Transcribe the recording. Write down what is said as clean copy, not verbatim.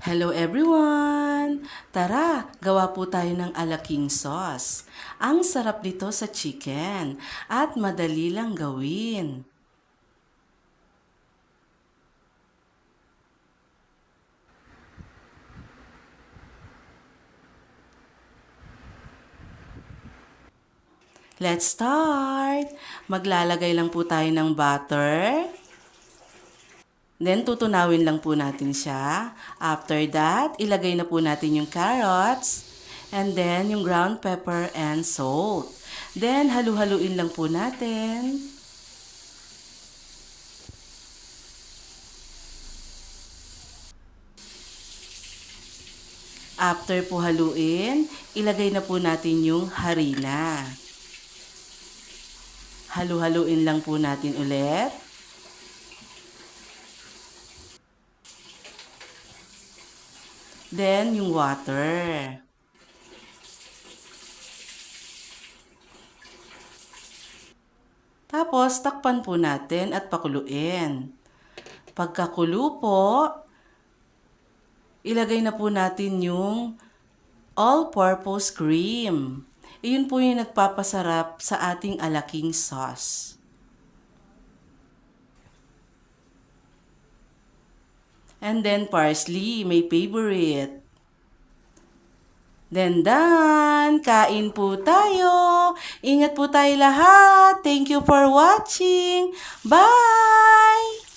Hello everyone! Tara, gawa po tayo ng alaking sauce. Ang sarap nito sa chicken at madali lang gawin. Let's start! Maglalagay lang po tayo ng butter. Then, tutunawin lang po natin siya. After that, ilagay na po natin yung carrots. And then, yung ground pepper and salt. Then, halu-haluin lang po natin. After po haluin, ilagay na po natin yung harina. Halu-haluin lang po natin ulit. Then, yung water. Tapos, takpan po natin at pakuluin. Pagkakulo po, ilagay na po natin yung all-purpose cream. Iyon po yung nagpapasarap sa ating alaking sauce. And then parsley, my favorite. Then done! Kain po tayo! Ingat po tayo lahat! Thank you for watching! Bye!